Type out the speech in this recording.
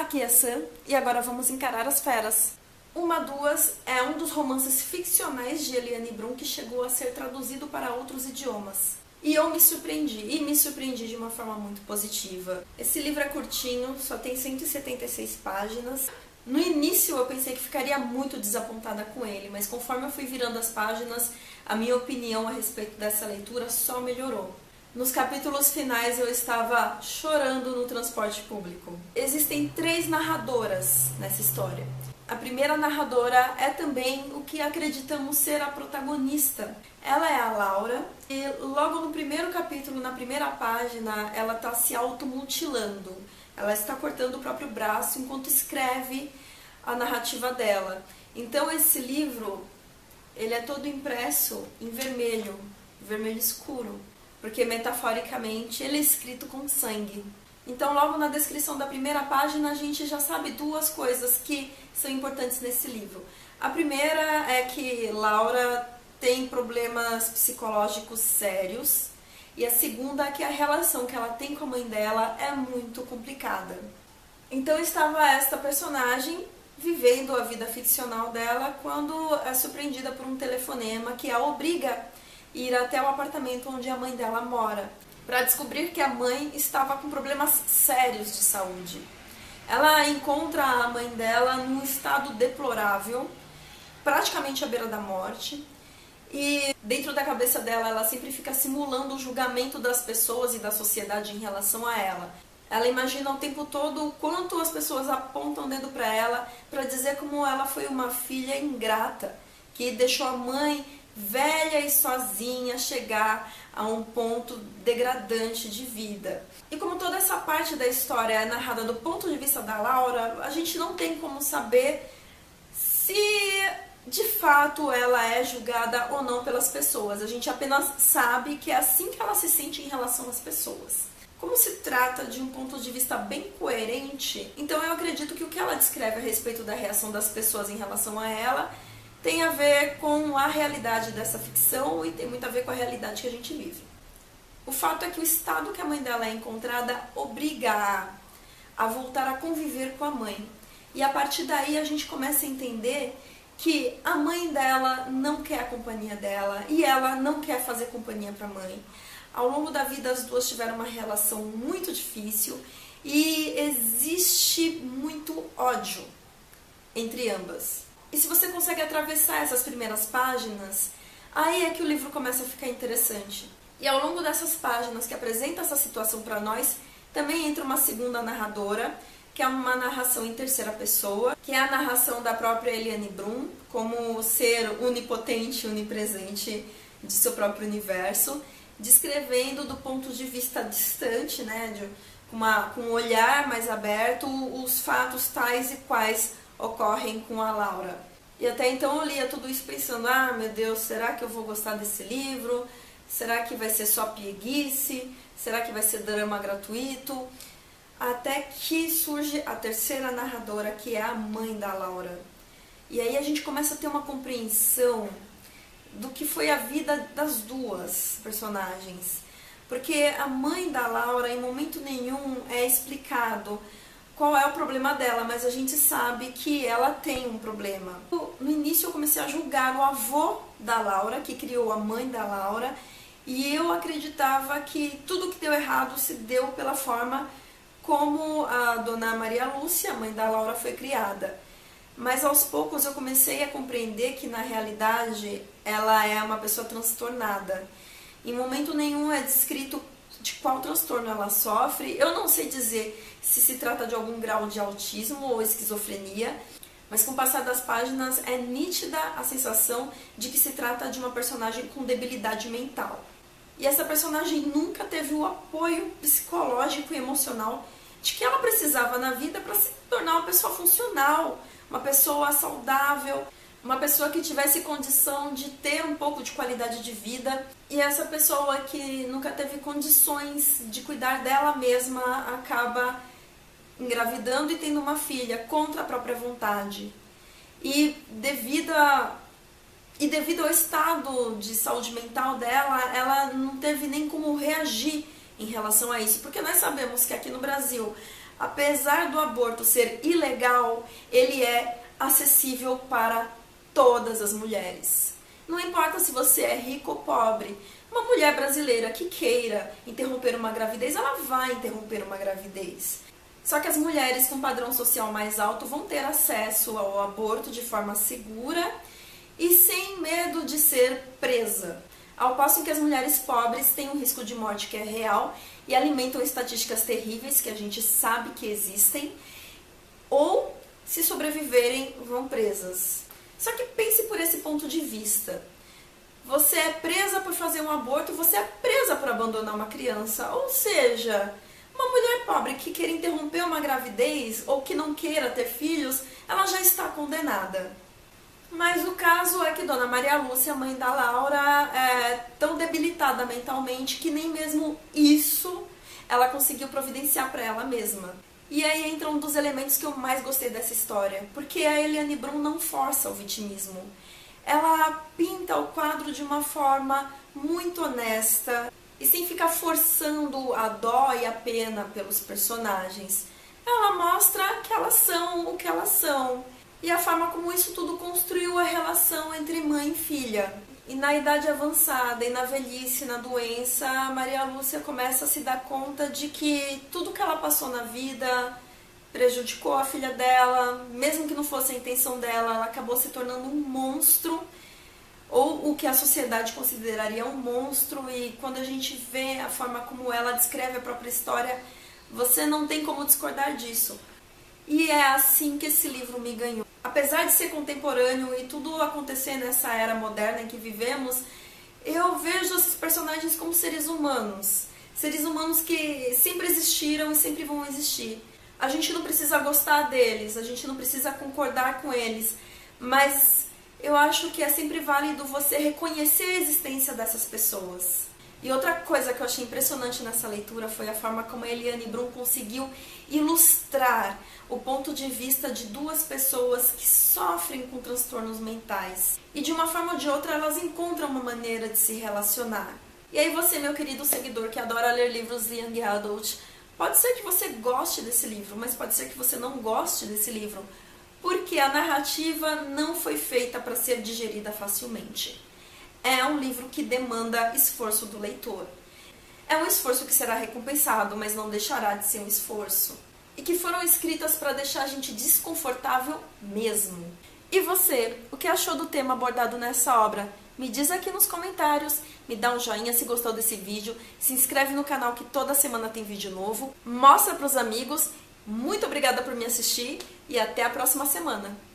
aqui é Sam e agora vamos encarar as feras. Uma Duas é um dos romances ficcionais de Eliane Brum que chegou a ser traduzido para outros idiomas. E eu me surpreendi de uma forma muito positiva. Esse livro é curtinho, só tem 176 páginas. No início eu pensei que ficaria muito desapontada com ele, mas conforme eu fui virando as páginas, a minha opinião a respeito dessa leitura só melhorou. Nos capítulos finais eu estava chorando no transporte público. Existem 3 narradoras nessa história. A primeira narradora é também o que acreditamos ser a protagonista. Ela é a Laura e logo no primeiro capítulo, na primeira página, ela está se automutilando. Ela está cortando o próprio braço enquanto escreve a narrativa dela. Então esse livro, ele é todo impresso em vermelho, vermelho escuro, porque metaforicamente ele é escrito com sangue. Então logo na descrição da primeira página a gente já sabe 2 coisas que são importantes nesse livro. A primeira é que Laura tem problemas psicológicos sérios. E a segunda é que a relação que ela tem com a mãe dela é muito complicada. Então estava esta personagem vivendo a vida ficcional dela quando é surpreendida por um telefonema que a obriga a ir até o apartamento onde a mãe dela mora, para descobrir que a mãe estava com problemas sérios de saúde. Ela encontra a mãe dela num estado deplorável, praticamente à beira da morte. E dentro da cabeça dela, ela sempre fica simulando o julgamento das pessoas e da sociedade em relação a ela. Ela imagina o tempo todo o quanto as pessoas apontam o dedo para ela para dizer como ela foi uma filha ingrata, que deixou a mãe velha e sozinha chegar a um ponto degradante de vida. E como toda essa parte da história é narrada do ponto de vista da Laura, a gente não tem como saber se de fato ela é julgada ou não pelas pessoas. A gente apenas sabe que é assim que ela se sente em relação às pessoas. Como se trata de um ponto de vista bem coerente, então eu acredito que o que ela descreve a respeito da reação das pessoas em relação a ela tem a ver com a realidade dessa ficção e tem muito a ver com a realidade que a gente vive. O fato é que o estado que a mãe dela é encontrada obriga a voltar a conviver com a mãe. E a partir daí a gente começa a entender que a mãe dela não quer a companhia dela e ela não quer fazer companhia para a mãe. Ao longo da vida as duas tiveram uma relação muito difícil e existe muito ódio entre ambas. E se você consegue atravessar essas primeiras páginas, aí é que o livro começa a ficar interessante. E ao longo dessas páginas que apresenta essa situação para nós, também entra uma segunda narradora, que é uma narração em terceira pessoa, que é a narração da própria Eliane Brum, como ser onipotente e onipresente de seu próprio universo, descrevendo do ponto de vista distante, né, com um olhar mais aberto, os fatos tais e quais ocorrem com a Laura. E até então eu lia tudo isso pensando, meu Deus, será que eu vou gostar desse livro? Será que vai ser só pieguice? Será que vai ser drama gratuito? Até que surge a terceira narradora, que é a mãe da Laura. E aí a gente começa a ter uma compreensão do que foi a vida das 2 personagens. Porque a mãe da Laura, em momento nenhum, é explicado qual é o problema dela, mas a gente sabe que ela tem um problema. No início eu comecei a julgar o avô da Laura, que criou a mãe da Laura, e eu acreditava que tudo que deu errado se deu pela forma como a dona Maria Lúcia, a mãe da Laura, foi criada. Mas aos poucos eu comecei a compreender que na realidade ela é uma pessoa transtornada. Em momento nenhum é descrito de qual transtorno ela sofre. Eu não sei dizer se trata de algum grau de autismo ou esquizofrenia, mas com o passar das páginas é nítida a sensação de que se trata de uma personagem com debilidade mental. E essa personagem nunca teve o apoio psicológico e emocional de que ela precisava na vida para se tornar uma pessoa funcional, uma pessoa saudável, uma pessoa que tivesse condição de ter um pouco de qualidade de vida. E essa pessoa que nunca teve condições de cuidar dela mesma acaba engravidando e tendo uma filha contra a própria vontade. E devido ao estado de saúde mental dela, ela não teve nem como reagir em relação a isso. Porque nós sabemos que aqui no Brasil Apesar do aborto ser ilegal, ele é acessível para todas as mulheres. Não importa se você é rico ou pobre. Uma mulher brasileira que queira interromper uma gravidez, ela vai interromper uma gravidez. Só que as mulheres com padrão social mais alto vão ter acesso ao aborto de forma segura e sem medo de ser presa. Ao passo que as mulheres pobres têm um risco de morte que é real e alimentam estatísticas terríveis que a gente sabe que existem, ou, se sobreviverem, vão presas. Só que pense por esse ponto de vista. Você é presa por fazer um aborto, você é presa por abandonar uma criança. Ou seja, uma mulher pobre que queira interromper uma gravidez ou que não queira ter filhos, ela já está condenada. Mas o caso é que Dona Maria Lúcia, mãe da Laura, é tão debilitada mentalmente que nem mesmo isso ela conseguiu providenciar para ela mesma. E aí entra um dos elementos que eu mais gostei dessa história, porque a Eliane Brum não força o vitimismo. Ela pinta o quadro de uma forma muito honesta e sem ficar forçando a dó e a pena pelos personagens. Ela mostra que elas são o que elas são e a forma como isso tudo construiu a relação entre mãe e filha. E na idade avançada, e na velhice, na doença, a Maria Lúcia começa a se dar conta de que tudo que ela passou na vida prejudicou a filha dela, mesmo que não fosse a intenção dela, ela acabou se tornando um monstro, ou o que a sociedade consideraria um monstro, e quando a gente vê a forma como ela descreve a própria história, você não tem como discordar disso. E é assim que esse livro me ganhou. Apesar de ser contemporâneo e tudo acontecer nessa era moderna em que vivemos, eu vejo esses personagens como seres humanos. Seres humanos que sempre existiram e sempre vão existir. A gente não precisa gostar deles, a gente não precisa concordar com eles, mas eu acho que é sempre válido você reconhecer a existência dessas pessoas. E outra coisa que eu achei impressionante nessa leitura foi a forma como a Eliane Brum conseguiu ilustrar o ponto de vista de duas pessoas que sofrem com transtornos mentais. E de uma forma ou de outra elas encontram uma maneira de se relacionar. E aí você, meu querido seguidor que adora ler livros young adult, pode ser que você goste desse livro, mas pode ser que você não goste desse livro, porque a narrativa não foi feita para ser digerida facilmente. É um livro que demanda esforço do leitor. É um esforço que será recompensado, mas não deixará de ser um esforço. E que foram escritas para deixar a gente desconfortável mesmo. E você, o que achou do tema abordado nessa obra? Me diz aqui nos comentários, me dá um joinha se gostou desse vídeo, se inscreve no canal que toda semana tem vídeo novo, mostra para os amigos. Muito obrigada por me assistir e até a próxima semana.